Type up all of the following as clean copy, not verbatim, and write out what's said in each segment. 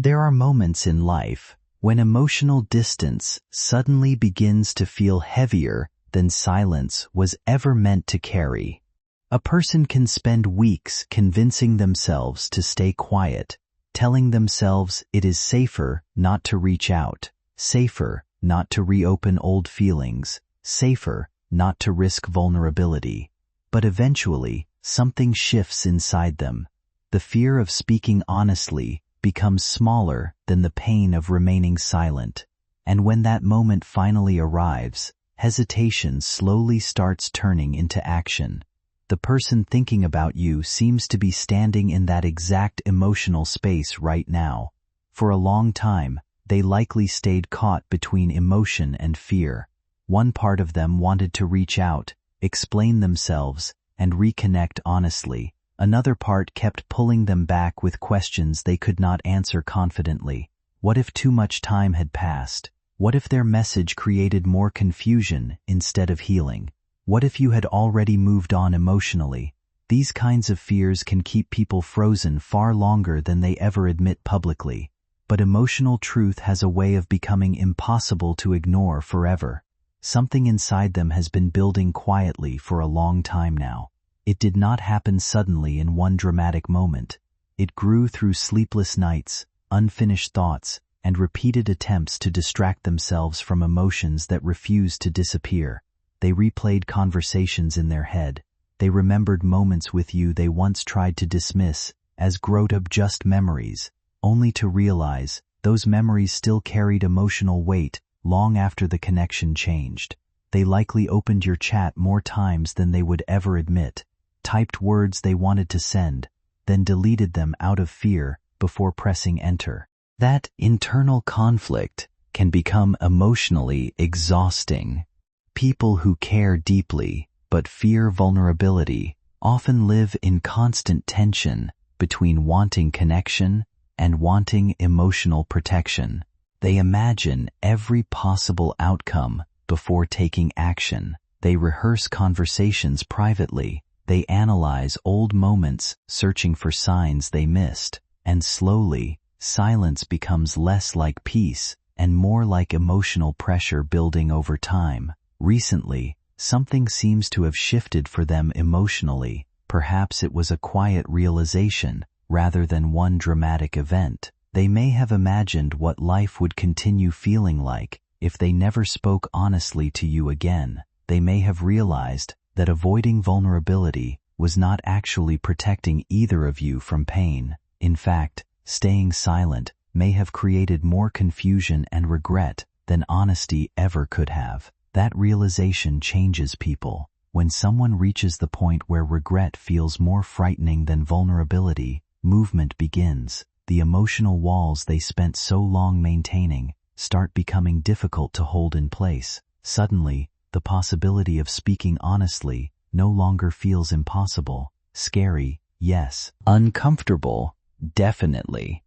There are moments in life when emotional distance suddenly begins to feel heavier than silence was ever meant to carry. A person can spend weeks convincing themselves to stay quiet, telling themselves it is safer not to reach out, safer not to reopen old feelings, safer not to risk vulnerability. But eventually, something shifts inside them. The fear of speaking honestly becomes smaller than the pain of remaining silent. And when that moment finally arrives, hesitation slowly starts turning into action. The person thinking about you seems to be standing in that exact emotional space right now. For a long time, they likely stayed caught between emotion and fear. One part of them wanted to reach out, explain themselves, and reconnect honestly. Another part kept pulling them back with questions they could not answer confidently. What if too much time had passed? What if their message created more confusion instead of healing? What if you had already moved on emotionally? These kinds of fears can keep people frozen far longer than they ever admit publicly. But emotional truth has a way of becoming impossible to ignore forever. Something inside them has been building quietly for a long time now. It did not happen suddenly in one dramatic moment. It grew through sleepless nights, unfinished thoughts, and repeated attempts to distract themselves from emotions that refused to disappear. They replayed conversations in their head. They remembered moments with you they once tried to dismiss as grown-up just memories, only to realize those memories still carried emotional weight long after the connection changed. They likely opened your chat more times than they would ever admit, typed words they wanted to send, then deleted them out of fear before pressing enter. That internal conflict can become emotionally exhausting. People who care deeply but fear vulnerability often live in constant tension between wanting connection and wanting emotional protection. They imagine every possible outcome before taking action. They rehearse conversations privately. They analyze old moments, searching for signs they missed. And slowly, silence becomes less like peace and more like emotional pressure building over time. Recently, something seems to have shifted for them emotionally. Perhaps it was a quiet realization rather than one dramatic event. They may have imagined what life would continue feeling like if they never spoke honestly to you again. They may have realized that avoiding vulnerability was not actually protecting either of you from pain. In fact, staying silent may have created more confusion and regret than honesty ever could have. That realization changes people. When someone reaches the point where regret feels more frightening than vulnerability, movement begins. The emotional walls they spent so long maintaining start becoming difficult to hold in place. Suddenly, the possibility of speaking honestly no longer feels impossible. Scary, yes. Uncomfortable, definitely.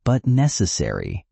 But necessary.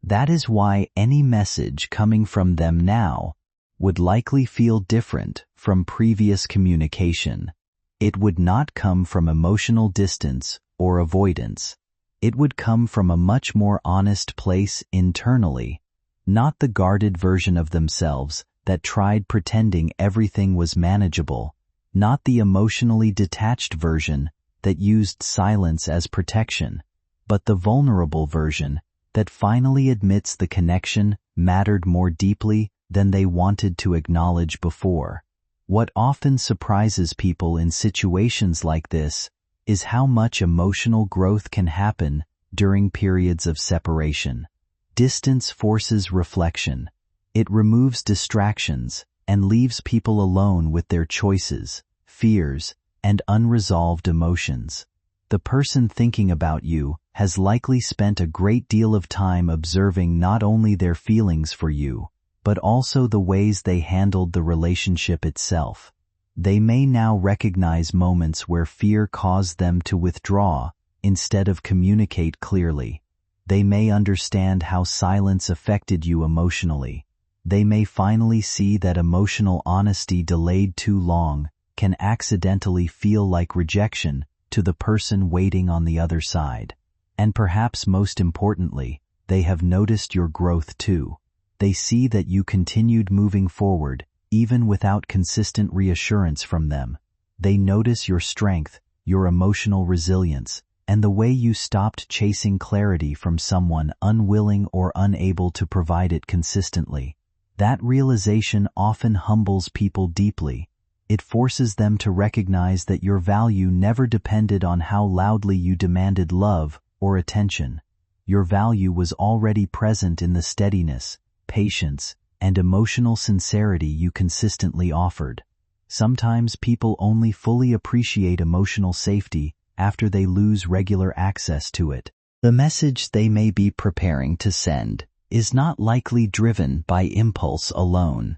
That is why any message coming from them now would likely feel different from previous communication. It would not come from emotional distance or avoidance. It would come from a much more honest place internally, not the guarded version of themselves that tried pretending everything was manageable, not the emotionally detached version that used silence as protection, but the vulnerable version that finally admits the connection mattered more deeply than they wanted to acknowledge before. What often surprises people in situations like this is how much emotional growth can happen during periods of separation. Distance forces reflection. It removes distractions and leaves people alone with their choices, fears, and unresolved emotions. The person thinking about you has likely spent a great deal of time observing not only their feelings for you, but also the ways they handled the relationship itself. They may now recognize moments where fear caused them to withdraw instead of communicate clearly. They may understand how silence affected you emotionally. They may finally see that emotional honesty delayed too long can accidentally feel like rejection to the person waiting on the other side. And perhaps most importantly, they have noticed your growth too. They see that you continued moving forward, even without consistent reassurance from them. They notice your strength, your emotional resilience, and the way you stopped chasing clarity from someone unwilling or unable to provide it consistently. That realization often humbles people deeply. It forces them to recognize that your value never depended on how loudly you demanded love or attention. Your value was already present in the steadiness, patience, and emotional sincerity you consistently offered. Sometimes people only fully appreciate emotional safety after they lose regular access to it. The message they may be preparing to send is not likely driven by impulse alone.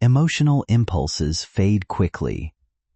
Emotional impulses fade quickly.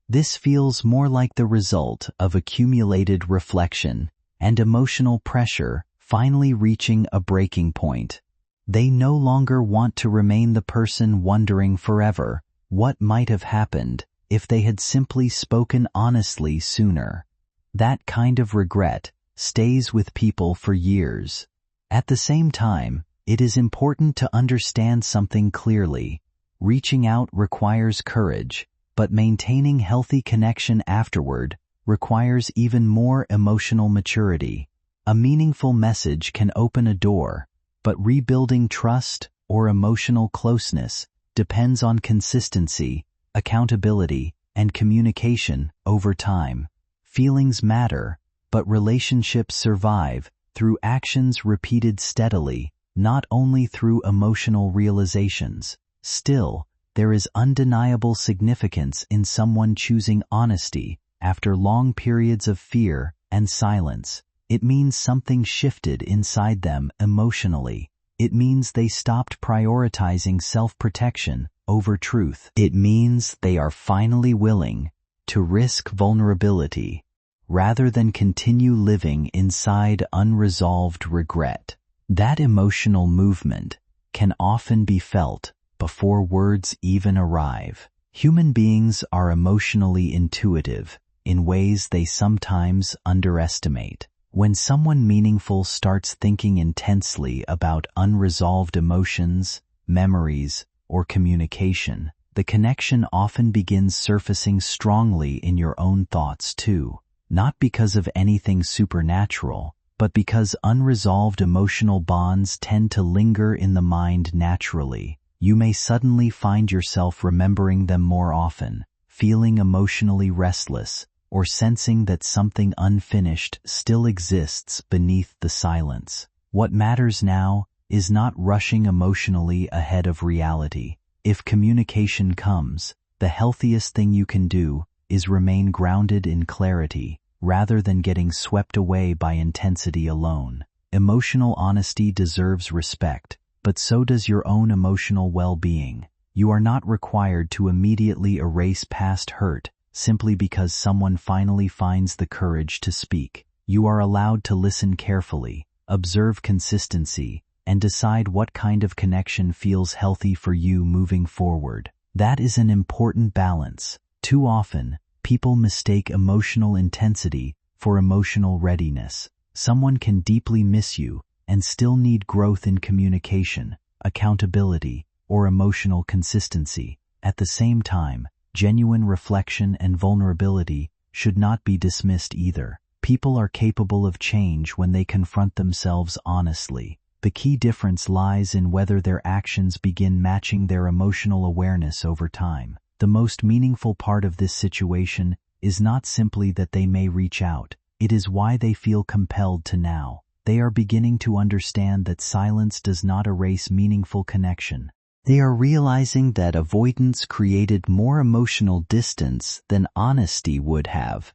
This feels more like the result of accumulated reflection and emotional pressure finally reaching a breaking point. They no longer want to remain the person wondering forever what might have happened if they had simply spoken honestly sooner. That kind of regret stays with people for years. At the same time, it is important to understand something clearly. Reaching out requires courage, but maintaining healthy connection afterward requires even more emotional maturity. A meaningful message can open a door, but rebuilding trust or emotional closeness depends on consistency, accountability, and communication over time. Feelings matter, but relationships survive through actions repeated steadily, not only through emotional realizations. Still, there is undeniable significance in someone choosing honesty after long periods of fear and silence. It means something shifted inside them emotionally. It means they stopped prioritizing self-protection over truth. It means they are finally willing to risk vulnerability rather than continue living inside unresolved regret. That emotional movement can often be felt before words even arrive. Human beings are emotionally intuitive in ways they sometimes underestimate. When someone meaningful starts thinking intensely about unresolved emotions, memories, or communication, the connection often begins surfacing strongly in your own thoughts too, not because of anything supernatural, but because unresolved emotional bonds tend to linger in the mind naturally. You may suddenly find yourself remembering them more often, feeling emotionally restless, or sensing that something unfinished still exists beneath the silence. What matters now is not rushing emotionally ahead of reality. If communication comes, the healthiest thing you can do is remain grounded in clarity, rather than getting swept away by intensity alone. Emotional honesty deserves respect, but so does your own emotional well-being. You are not required to immediately erase past hurt simply because someone finally finds the courage to speak. You are allowed to listen carefully, observe consistency, and decide what kind of connection feels healthy for you moving forward. That is an important balance. Too often, people mistake emotional intensity for emotional readiness. Someone can deeply miss you and still need growth in communication, accountability, or emotional consistency. At the same time, genuine reflection and vulnerability should not be dismissed either. People are capable of change when they confront themselves honestly. The key difference lies in whether their actions begin matching their emotional awareness over time. The most meaningful part of this situation is not simply that they may reach out. It is why they feel compelled to now. They are beginning to understand that silence does not erase meaningful connection. They are realizing that avoidance created more emotional distance than honesty would have.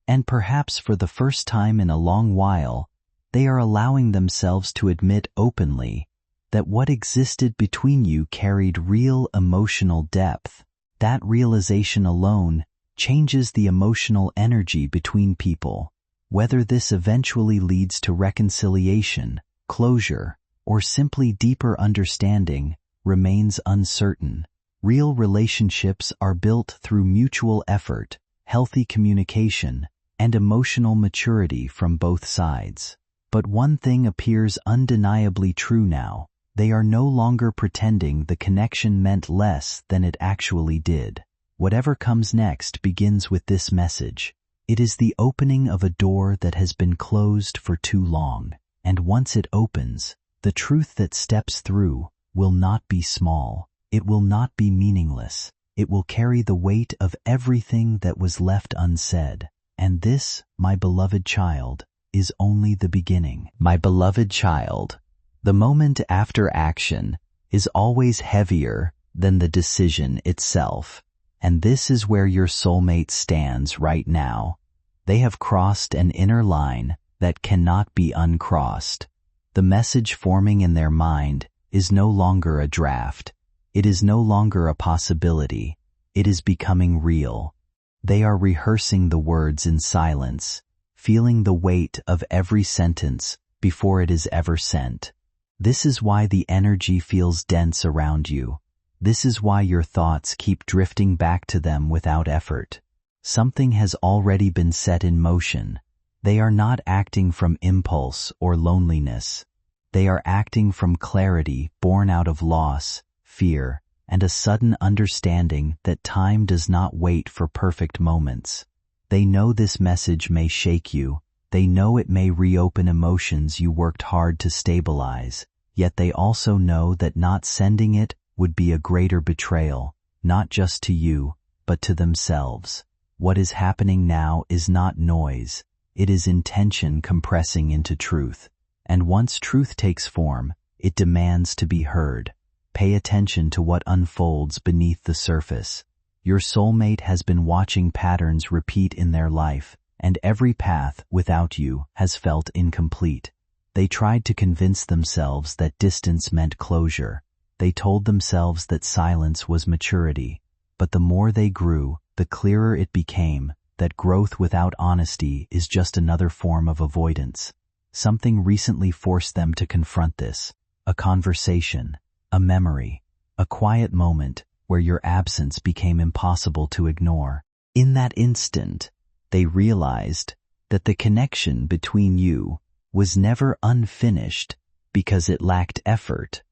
And perhaps for the first time in a long while, they are allowing themselves to admit openly that what existed between you carried real emotional depth. That realization alone changes the emotional energy between people. Whether this eventually leads to reconciliation, closure, or simply deeper understanding remains uncertain. Real relationships are built through mutual effort, healthy communication, and emotional maturity from both sides. But one thing appears undeniably true now. They are no longer pretending the connection meant less than it actually did. Whatever comes next begins with this message. It is the opening of a door that has been closed for too long, and once it opens, the truth that steps through will not be small. It will not be meaningless. It will carry the weight of everything that was left unsaid. And this, my beloved child, is only the beginning. My beloved child, the moment after action is always heavier than the decision itself. And this is where your soulmate stands right now. They have crossed an inner line that cannot be uncrossed. The message forming in their mind is no longer a draft. It is no longer a possibility. It is becoming real. They are rehearsing the words in silence, feeling the weight of every sentence before it is ever sent. This is why the energy feels dense around you. This is why your thoughts keep drifting back to them without effort. Something has already been set in motion. They are not acting from impulse or loneliness. They are acting from clarity born out of loss, fear, and a sudden understanding that time does not wait for perfect moments. They know this message may shake you. They know it may reopen emotions you worked hard to stabilize. Yet they also know that not sending it would be a greater betrayal, not just to you, but to themselves. What is happening now is not noise. It is intention compressing into truth. And once truth takes form, it demands to be heard. Pay attention to what unfolds beneath the surface. Your soulmate has been watching patterns repeat in their life, and every path without you has felt incomplete. They tried to convince themselves that distance meant closure. They told themselves that silence was maturity. But the more they grew, the clearer it became that growth without honesty is just another form of avoidance. Something recently forced them to confront this. A conversation, a memory, a quiet moment where your absence became impossible to ignore. In that instant, they realized that the connection between you was never unfinished because it lacked effort.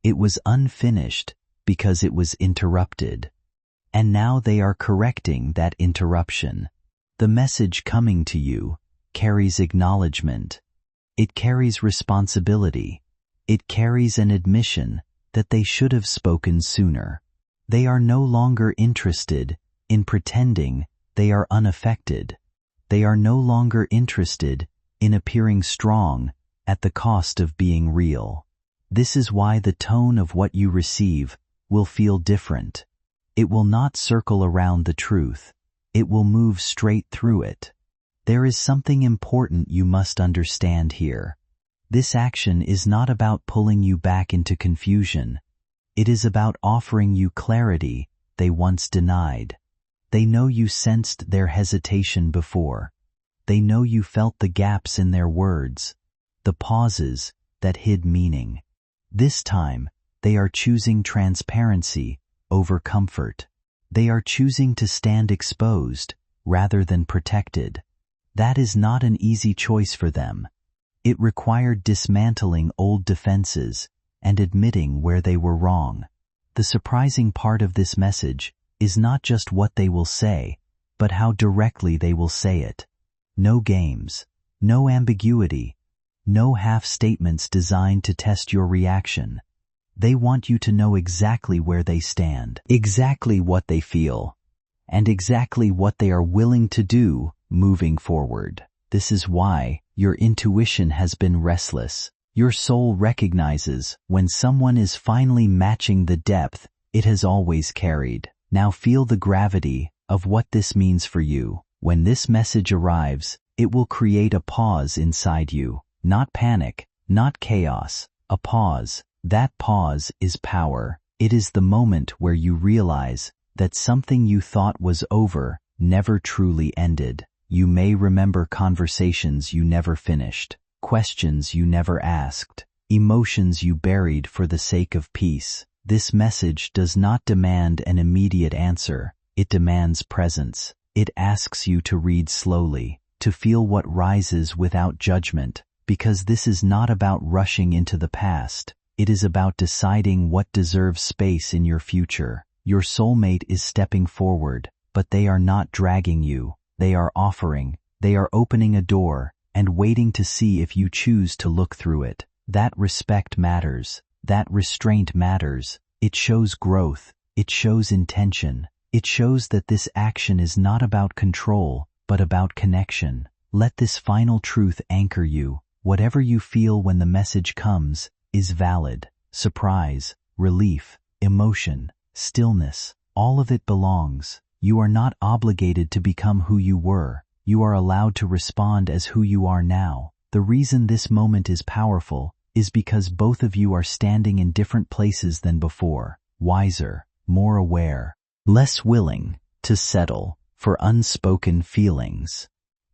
It was unfinished because it was interrupted. And now they are correcting that interruption. The message coming to you carries acknowledgement. It carries responsibility. It carries an admission that they should have spoken sooner. They are no longer interested in pretending they are unaffected. They are no longer interested in appearing strong at the cost of being real. This is why the tone of what you receive will feel different. It will not circle around the truth. It will move straight through it. There is something important you must understand here. This action is not about pulling you back into confusion. It is about offering you clarity they once denied. They know you sensed their hesitation before. They know you felt the gaps in their words, the pauses that hid meaning. This time, they are choosing transparency over comfort. They are choosing to stand exposed rather than protected. That is not an easy choice for them. It required dismantling old defenses and admitting where they were wrong. The surprising part of this message is not just what they will say, but how directly they will say it. No games, no ambiguity, no half-statements designed to test your reaction. They want you to know exactly where they stand, exactly what they feel, and exactly what they are willing to do moving forward. This is why your intuition has been restless. Your soul recognizes when someone is finally matching the depth it has always carried. Now feel the gravity of what this means for you. When this message arrives, it will create a pause inside you. Not panic, not chaos, a pause. That pause is power. It is the moment where you realize that something you thought was over never truly ended. You may remember conversations you never finished, questions you never asked, emotions you buried for the sake of peace. This message does not demand an immediate answer. It demands presence. It asks you to read slowly, to feel what rises without judgment, because this is not about rushing into the past. It is about deciding what deserves space in your future. Your soulmate is stepping forward, but they are not dragging you. They are offering. They are opening a door and waiting to see if you choose to look through it. That respect matters. That restraint matters. It shows growth. It shows intention. It shows that this action is not about control, but about connection. Let this final truth anchor you. Whatever you feel when the message comes is valid. Surprise, relief, emotion, stillness, all of it belongs. You are not obligated to become who you were. You are allowed to respond as who you are now. The reason this moment is powerful is because both of you are standing in different places than before. Wiser, more aware, less willing to settle for unspoken feelings.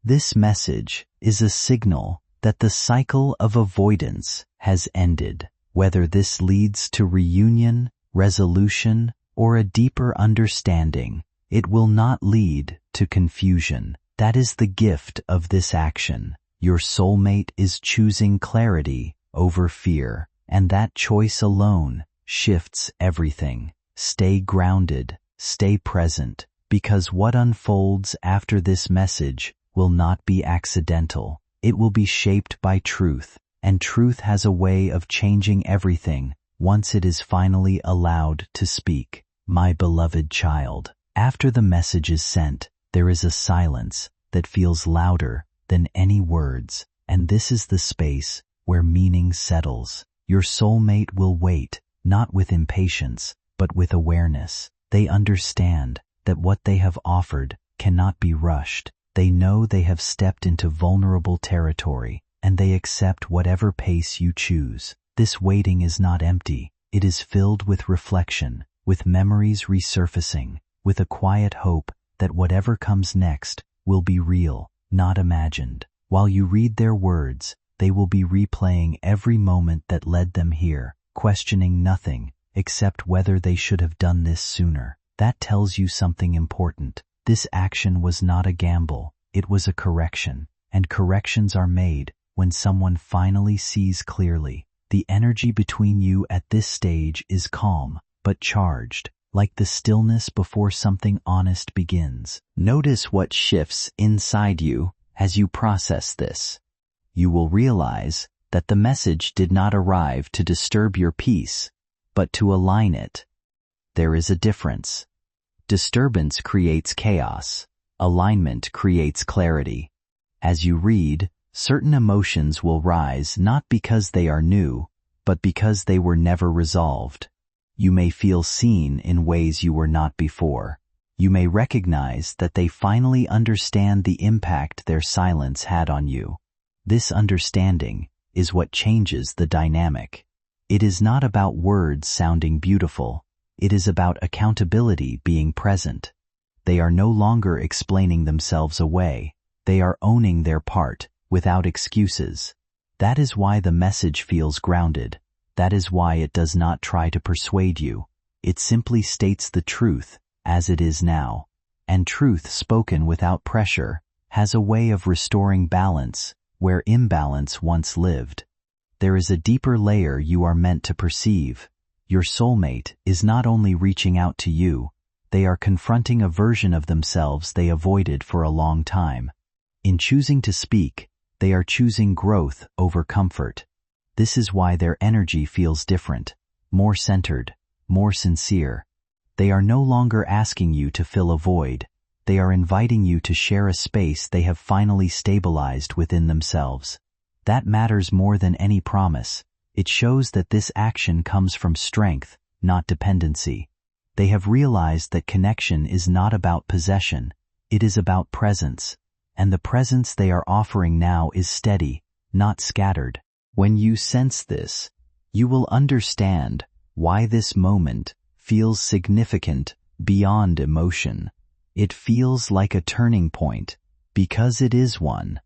This message is a signal that the cycle of avoidance has ended. Whether this leads to reunion, resolution, or a deeper understanding, it will not lead to confusion. That is the gift of this action. Your soulmate is choosing clarity over fear, and that choice alone shifts everything. Stay grounded, stay present, because what unfolds after this message will not be accidental. It will be shaped by truth, and truth has a way of changing everything once it is finally allowed to speak. My beloved child, after the message is sent, there is a silence that feels louder than any words, and this is the space where meaning settles. Your soulmate will wait, not with impatience, but with awareness. They understand that what they have offered cannot be rushed. They know they have stepped into vulnerable territory, and they accept whatever pace you choose. This waiting is not empty. It is filled with reflection, with memories resurfacing, with a quiet hope that whatever comes next will be real, not imagined. While you read their words, they will be replaying every moment that led them here, questioning nothing except whether they should have done this sooner. That tells you something important. This action was not a gamble, it was a correction, and corrections are made when someone finally sees clearly. The energy between you at this stage is calm, but charged, like the stillness before something honest begins. Notice what shifts inside you as you process this. You will realize that the message did not arrive to disturb your peace, but to align it. There is a difference. Disturbance creates chaos. Alignment creates clarity. As you read, certain emotions will rise not because they are new, but because they were never resolved. You may feel seen in ways you were not before. You may recognize that they finally understand the impact their silence had on you. This understanding is what changes the dynamic. It is not about words sounding beautiful. It is about accountability being present. They are no longer explaining themselves away. They are owning their part without excuses. That is why the message feels grounded. That is why it does not try to persuade you. It simply states the truth as it is now. And truth spoken without pressure has a way of restoring balance where imbalance once lived. There is a deeper layer you are meant to perceive. Your soulmate is not only reaching out to you, they are confronting a version of themselves they avoided for a long time. In choosing to speak, they are choosing growth over comfort. This is why their energy feels different, more centered, more sincere. They are no longer asking you to fill a void. They are inviting you to share a space they have finally stabilized within themselves. That matters more than any promise. It shows that this action comes from strength, not dependency. They have realized that connection is not about possession. It is about presence. And the presence they are offering now is steady, not scattered. When you sense this, you will understand why this moment feels significant beyond emotion. It feels like a turning point, because it is one.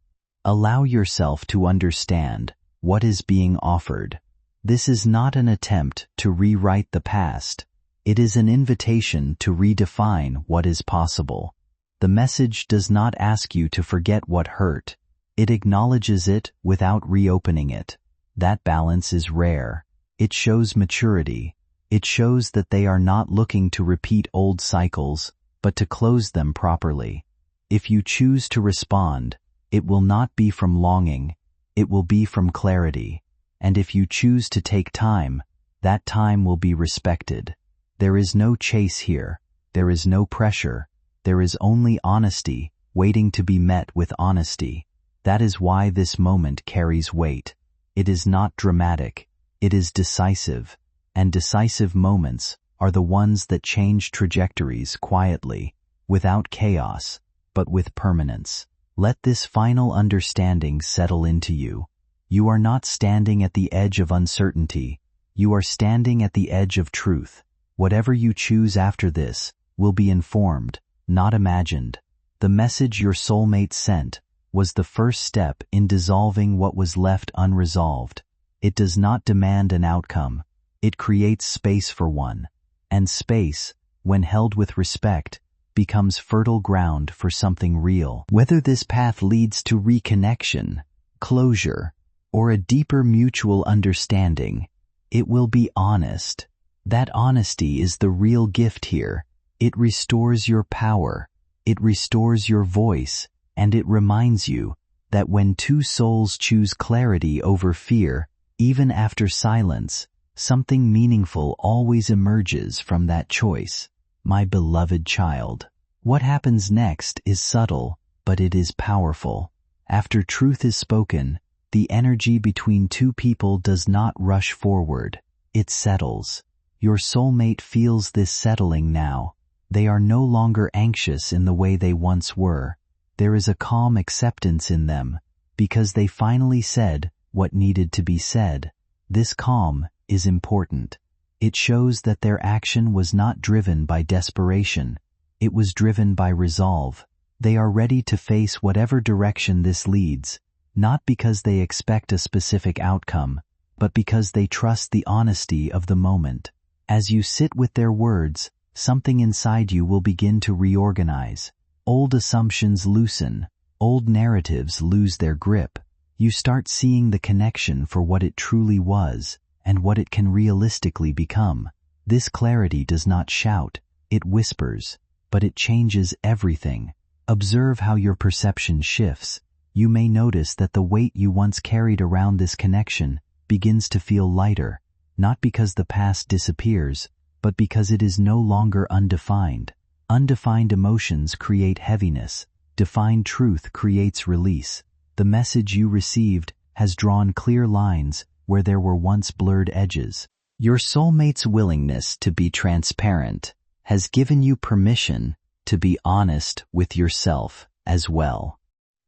Allow yourself to understand what is being offered. This is not an attempt to rewrite the past. It is an invitation to redefine what is possible. The message does not ask you to forget what hurt. It acknowledges it without reopening it. That balance is rare. It shows maturity. It shows that they are not looking to repeat old cycles, but to close them properly. If you choose to respond, it will not be from longing, it will be from clarity. And if you choose to take time, that time will be respected. There is no chase here. There is no pressure. There is only honesty, waiting to be met with honesty. That is why this moment carries weight. It is not dramatic. It is decisive. And decisive moments are the ones that change trajectories quietly, without chaos, but with permanence. Let this final understanding settle into you. You are not standing at the edge of uncertainty. You are standing at the edge of truth. Whatever you choose after this will be informed, not imagined. The message your soulmate sent was the first step in dissolving what was left unresolved. It does not demand an outcome. It creates space for one. And space, when held with respect, becomes fertile ground for something real. Whether this path leads to reconnection, closure, or a deeper mutual understanding, it will be honest. That honesty is the real gift here. It restores your power, it restores your voice, and it reminds you that when two souls choose clarity over fear, even after silence, something meaningful always emerges from that choice. My beloved child, what happens next is subtle, but it is powerful. After truth is spoken, the energy between two people does not rush forward. It settles. Your soulmate feels this settling now. They are no longer anxious in the way they once were. There is a calm acceptance in them, because they finally said what needed to be said. This calm is important. It shows that their action was not driven by desperation. It was driven by resolve. They are ready to face whatever direction this leads, not because they expect a specific outcome, but because they trust the honesty of the moment. As you sit with their words, something inside you will begin to reorganize. Old assumptions loosen. Old narratives lose their grip. You start seeing the connection for what it truly was, and what it can realistically become. This clarity does not shout, it whispers, but it changes everything. Observe how your perception shifts. You may notice that the weight you once carried around this connection begins to feel lighter, not because the past disappears, but because it is no longer undefined. Undefined emotions create heaviness. Defined truth creates release. The message you received has drawn clear lines where there were once blurred edges. Your soulmate's willingness to be transparent has given you permission to be honest with yourself as well.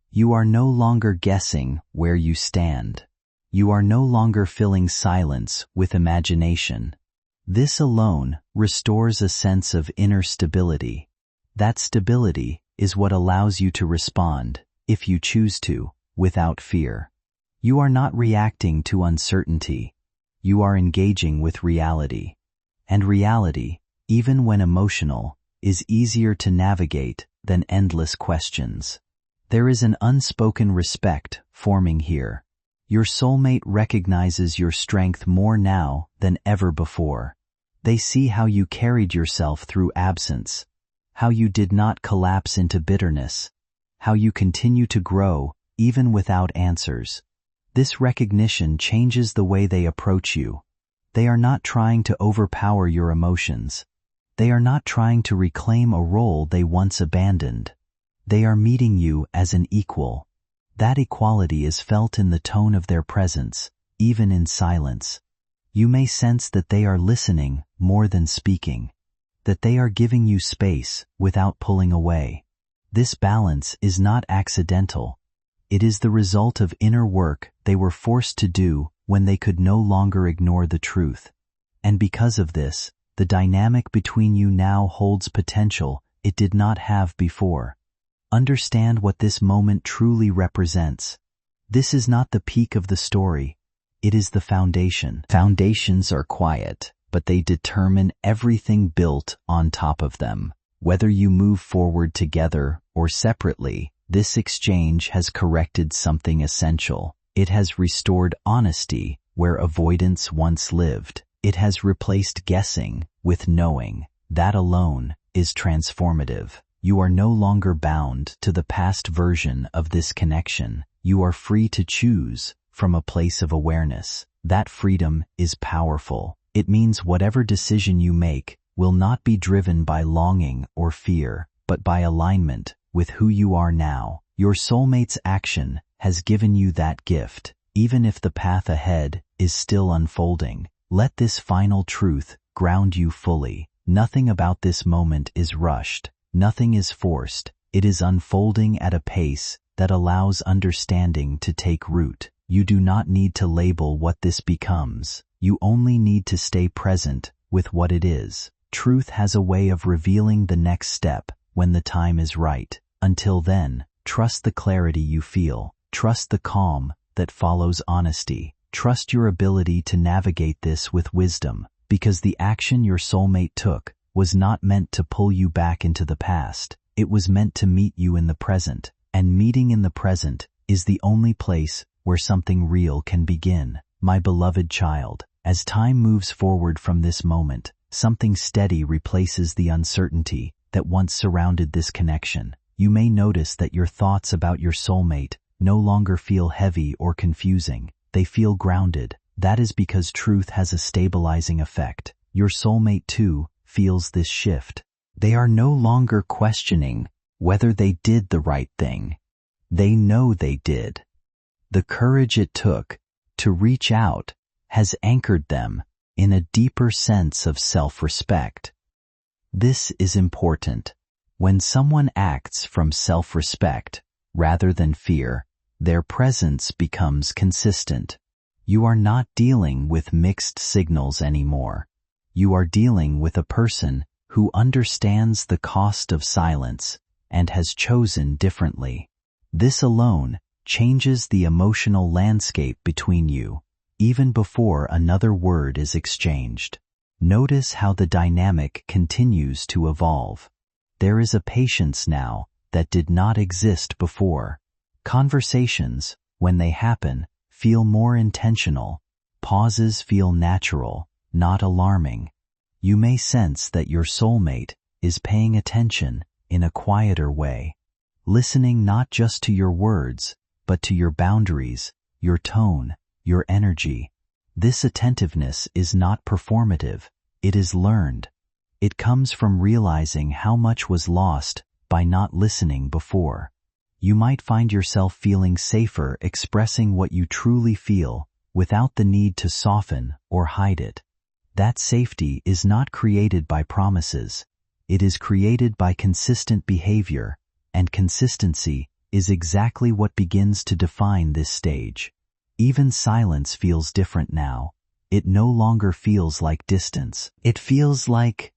You are no longer guessing where you stand. You are no longer filling silence with imagination. This alone restores a sense of inner stability. That stability is what allows you to respond, if you choose to, without fear. You are not reacting to uncertainty. You are engaging with reality. And reality, even when emotional, is easier to navigate than endless questions. There is an unspoken respect forming here. Your soulmate recognizes your strength more now than ever before. They see how you carried yourself through absence, how you did not collapse into bitterness, how you continue to grow even without answers. This recognition changes the way they approach you. They are not trying to overpower your emotions. They are not trying to reclaim a role they once abandoned. They are meeting you as an equal. That equality is felt in the tone of their presence, even in silence. You may sense that they are listening more than speaking, that they are giving you space without pulling away. This balance is not accidental. It is the result of inner work they were forced to do when they could no longer ignore the truth. And because of this, the dynamic between you now holds potential it did not have before. Understand what this moment truly represents. This is not the peak of the story. It is the foundation. Foundations are quiet, but they determine everything built on top of them. Whether you move forward together or separately, This exchange has corrected something essential. It has restored honesty where avoidance once lived. It has replaced guessing with knowing. That alone is transformative. You are no longer bound to the past version of this connection. You are free to choose from a place of awareness. That freedom is powerful. It means whatever decision you make will not be driven by longing or fear, but by alignment with who you are now. Your soulmate's action has given you that gift, even if the path ahead is still unfolding. Let this final truth ground you fully. Nothing about this moment is rushed. Nothing is forced. It is unfolding at a pace that allows understanding to take root. You do not need to label what this becomes. You only need to stay present with what it is. Truth has a way of revealing the next step when the time is right. Until then, trust the clarity you feel. Trust the calm that follows honesty. Trust your ability to navigate this with wisdom, because the action your soulmate took was not meant to pull you back into the past. It was meant to meet you in the present, and meeting in the present is the only place where something real can begin. My beloved child, as time moves forward from this moment, something steady replaces the uncertainty that once surrounded this connection. You may notice that your thoughts about your soulmate no longer feel heavy or confusing. They feel grounded. That is because truth has a stabilizing effect. Your soulmate too feels this shift. They are no longer questioning whether they did the right thing. They know they did. The courage it took to reach out has anchored them in a deeper sense of self-respect. This is important. When someone acts from self-respect rather than fear, their presence becomes consistent. You are not dealing with mixed signals anymore. You are dealing with a person who understands the cost of silence and has chosen differently. This alone changes the emotional landscape between you, even before another word is exchanged. Notice how the dynamic continues to evolve. There is a patience now that did not exist before. Conversations, when they happen, feel more intentional. Pauses feel natural, not alarming. You may sense that your soulmate is paying attention in a quieter way, listening not just to your words, but to your boundaries, your tone, your energy. This attentiveness is not performative. It is learned. It comes from realizing how much was lost by not listening before. You might find yourself feeling safer expressing what you truly feel without the need to soften or hide it. That safety is not created by promises. It is created by consistent behavior, and consistency is exactly what begins to define this stage. Even silence feels different now. It no longer feels like distance. It feels like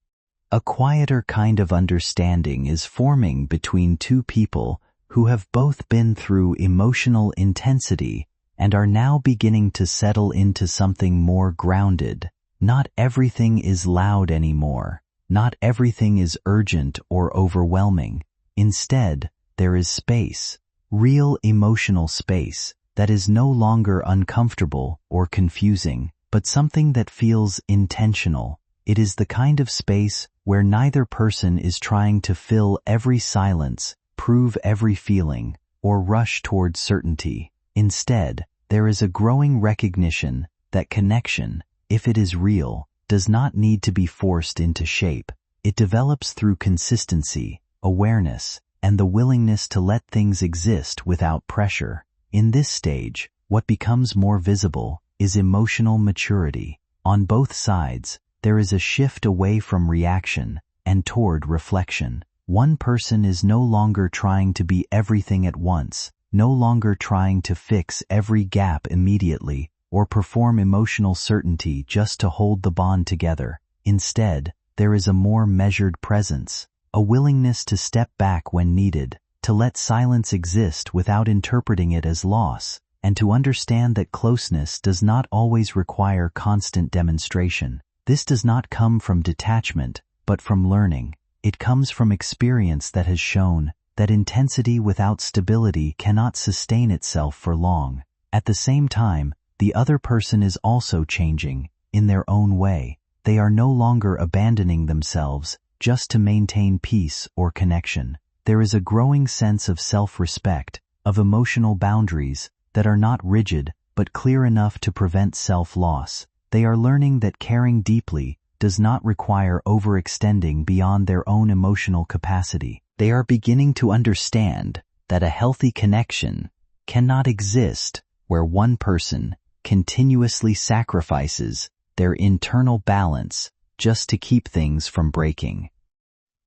a quieter kind of understanding is forming between two people who have both been through emotional intensity and are now beginning to settle into something more grounded. Not everything is loud anymore. Not everything is urgent or overwhelming. Instead, there is space, real emotional space, that is no longer uncomfortable or confusing, but something that feels intentional. It is the kind of space where neither person is trying to fill every silence, prove every feeling, or rush toward certainty. Instead, there is a growing recognition that connection, if it is real, does not need to be forced into shape. It develops through consistency, awareness, and the willingness to let things exist without pressure. In this stage, what becomes more visible is emotional maturity. On both sides, there is a shift away from reaction and toward reflection. One person is no longer trying to be everything at once, no longer trying to fix every gap immediately or perform emotional certainty just to hold the bond together. Instead, there is a more measured presence, a willingness to step back when needed, to let silence exist without interpreting it as loss, and to understand that closeness does not always require constant demonstration. This does not come from detachment, but from learning. It comes from experience that has shown that intensity without stability cannot sustain itself for long. At the same time, the other person is also changing, in their own way. They are no longer abandoning themselves just to maintain peace or connection. There is a growing sense of self-respect, of emotional boundaries that are not rigid but clear enough to prevent self-loss. They are learning that caring deeply does not require overextending beyond their own emotional capacity. They are beginning to understand that a healthy connection cannot exist where one person continuously sacrifices their internal balance just to keep things from breaking.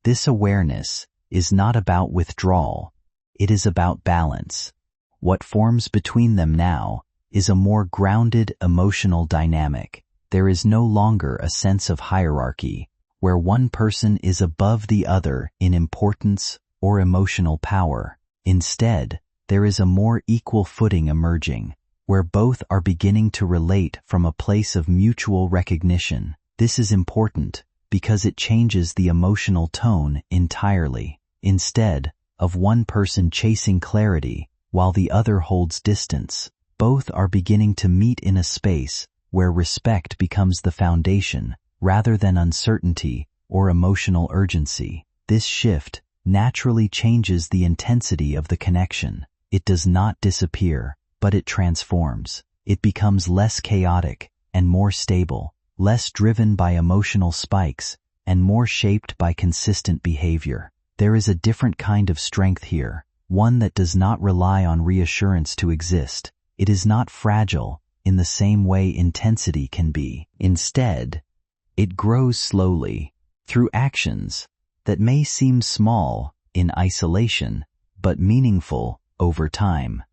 This awareness is not about withdrawal, it is about balance. What forms between them now is a more grounded emotional dynamic. There is no longer a sense of hierarchy, where one person is above the other in importance or emotional power. Instead, there is a more equal footing emerging, where both are beginning to relate from a place of mutual recognition. This is important because it changes the emotional tone entirely. Instead of one person chasing clarity while the other holds distance, both are beginning to meet in a space where respect becomes the foundation rather than uncertainty or emotional urgency. This shift naturally changes the intensity of the connection. It does not disappear, but it transforms. It becomes less chaotic and more stable, less driven by emotional spikes and more shaped by consistent behavior. There is a different kind of strength here, one that does not rely on reassurance to exist. It is not fragile in the same way intensity can be. Instead, it grows slowly through actions that may seem small in isolation, but meaningful over time.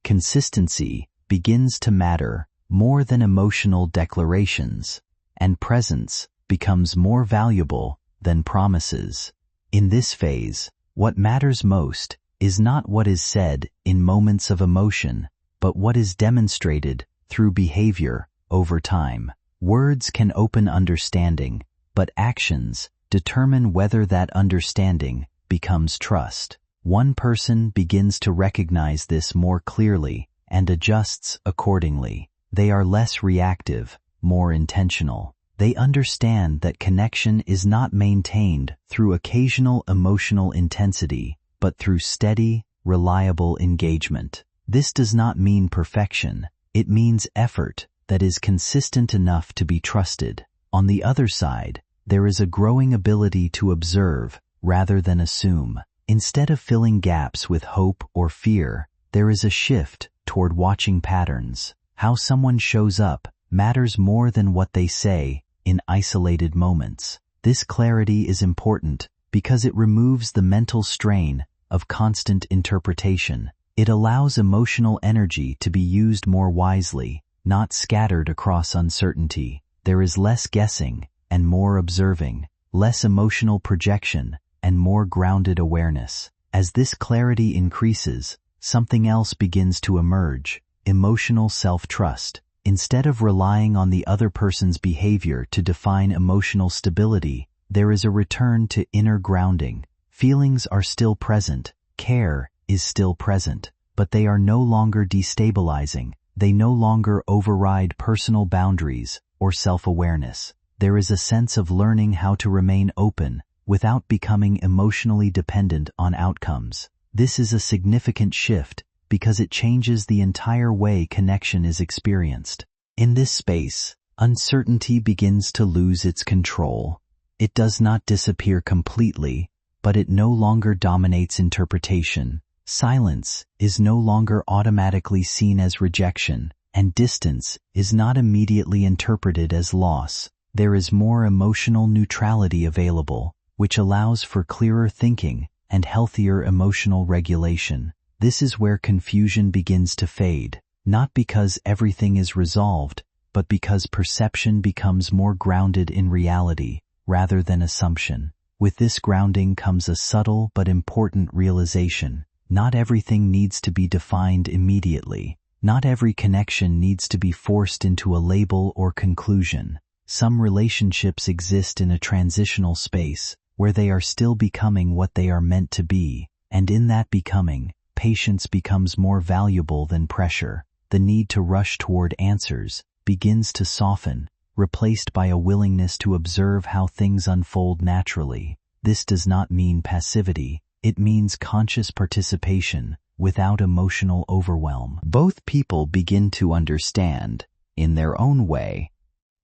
Consistency begins to matter more than emotional declarations, and presence becomes more valuable than promises. In this phase, what matters most is not what is said in moments of emotion, but what is demonstrated through behavior over time. Words can open understanding, but actions determine whether that understanding becomes trust. One person begins to recognize this more clearly and adjusts accordingly. They are less reactive, more intentional. They understand that connection is not maintained through occasional emotional intensity, but through steady, reliable engagement. This does not mean perfection. It means effort that is consistent enough to be trusted. On the other side, there is a growing ability to observe rather than assume. Instead of filling gaps with hope or fear, there is a shift toward watching patterns. How someone shows up matters more than what they say in isolated moments. This clarity is important because it removes the mental strain of constant interpretation. It allows emotional energy to be used more wisely, not scattered across uncertainty. There is less guessing and more observing, less emotional projection and more grounded awareness. As this clarity increases, something else begins to emerge: emotional self-trust. Instead of relying on the other person's behavior to define emotional stability, there is a return to inner grounding. Feelings are still present, care is still present, but they are no longer destabilizing. They no longer override personal boundaries or self-awareness. There is a sense of learning how to remain open without becoming emotionally dependent on outcomes. This is a significant shift because it changes the entire way connection is experienced. In this space, uncertainty begins to lose its control. It does not disappear completely, but it no longer dominates interpretation. Silence is no longer automatically seen as rejection, and distance is not immediately interpreted as loss. There is more emotional neutrality available, which allows for clearer thinking and healthier emotional regulation. This is where confusion begins to fade, not because everything is resolved, but because perception becomes more grounded in reality rather than assumption. With this grounding comes a subtle but important realization. Not everything needs to be defined immediately. Not every connection needs to be forced into a label or conclusion. Some relationships exist in a transitional space where they are still becoming what they are meant to be. And in that becoming, patience becomes more valuable than pressure. The need to rush toward answers begins to soften, replaced by a willingness to observe how things unfold naturally. This does not mean passivity, it means conscious participation without emotional overwhelm. Both people begin to understand, in their own way,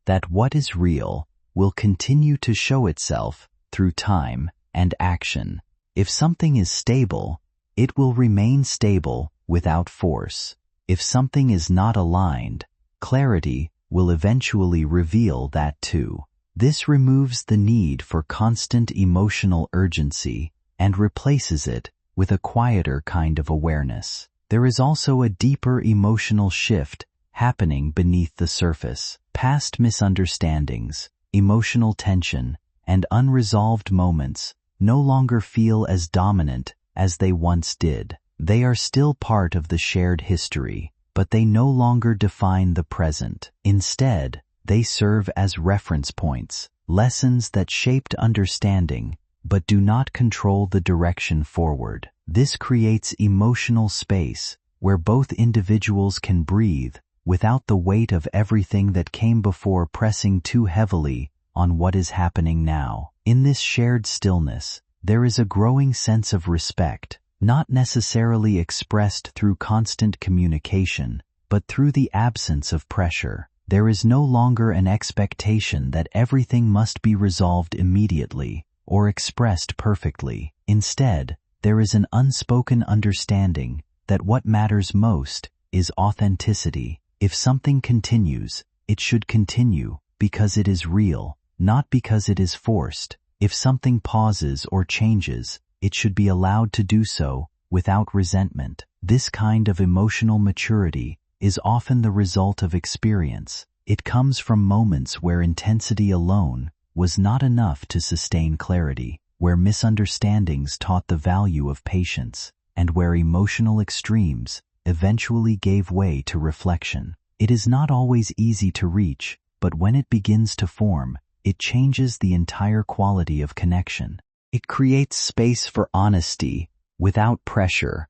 that what is real will continue to show itself through time and action. If something is stable, it will remain stable without force. If something is not aligned, clarity will eventually reveal that too. This removes the need for constant emotional urgency and replaces it with a quieter kind of awareness. There is also a deeper emotional shift happening beneath the surface. Past misunderstandings, emotional tension, and unresolved moments no longer feel as dominant as they once did. They are still part of the shared history, but they no longer define the present. Instead, they serve as reference points, lessons that shaped understanding, but do not control the direction forward. This creates emotional space where both individuals can breathe without the weight of everything that came before pressing too heavily on what is happening now. In this shared stillness, there is a growing sense of respect, not necessarily expressed through constant communication, but through the absence of pressure. There is no longer an expectation that everything must be resolved immediately or expressed perfectly. Instead, there is an unspoken understanding that what matters most is authenticity. If something continues, it should continue because it is real, not because it is forced. If something pauses or changes, it should be allowed to do so without resentment. This kind of emotional maturity is often the result of experience. It comes from moments where intensity alone was not enough to sustain clarity, where misunderstandings taught the value of patience, and where emotional extremes eventually gave way to reflection. It is not always easy to reach, but when it begins to form, it changes the entire quality of connection. It creates space for honesty without pressure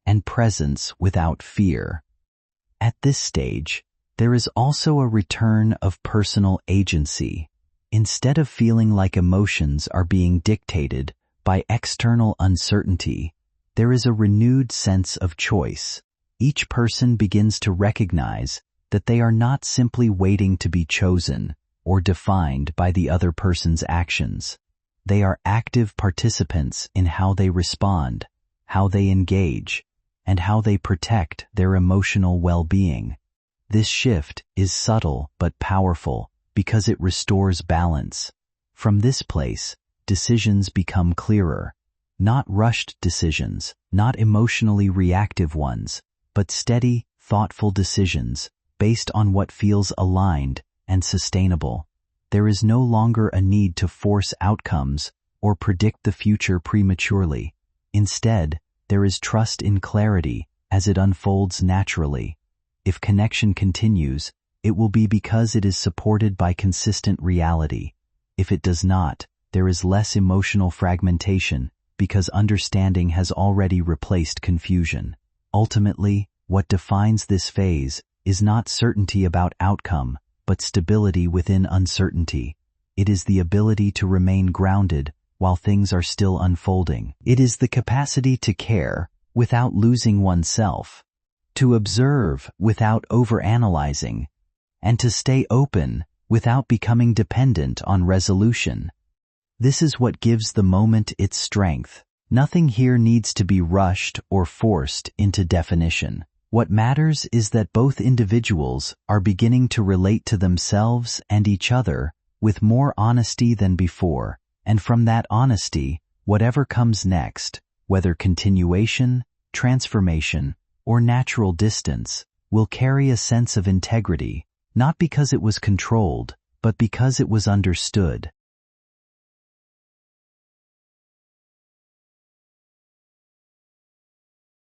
and presence without fear. At this stage, there is also a return of personal agency. Instead of feeling like emotions are being dictated by external uncertainty, there is a renewed sense of choice. Each person begins to recognize that they are not simply waiting to be chosen or defined by the other person's actions. They are active participants in how they respond, how they engage, and how they protect their emotional well-being. This shift is subtle but powerful because it restores balance. From this place, decisions become clearer. Not rushed decisions, not emotionally reactive ones, but steady, thoughtful decisions based on what feels aligned and sustainable. There is no longer a need to force outcomes or predict the future prematurely. Instead, there is trust in clarity as it unfolds naturally. If connection continues, it will be because it is supported by consistent reality. If it does not, there is less emotional fragmentation because understanding has already replaced confusion. Ultimately, what defines this phase is not certainty about outcome, but stability within uncertainty. It is the ability to remain grounded while things are still unfolding. It is the capacity to care without losing oneself, to observe without overanalyzing, and to stay open without becoming dependent on resolution. This is what gives the moment its strength. Nothing here needs to be rushed or forced into definition. What matters is that both individuals are beginning to relate to themselves and each other with more honesty than before, and from that honesty, whatever comes next, whether continuation, transformation, or natural distance, will carry a sense of integrity, not because it was controlled, but because it was understood.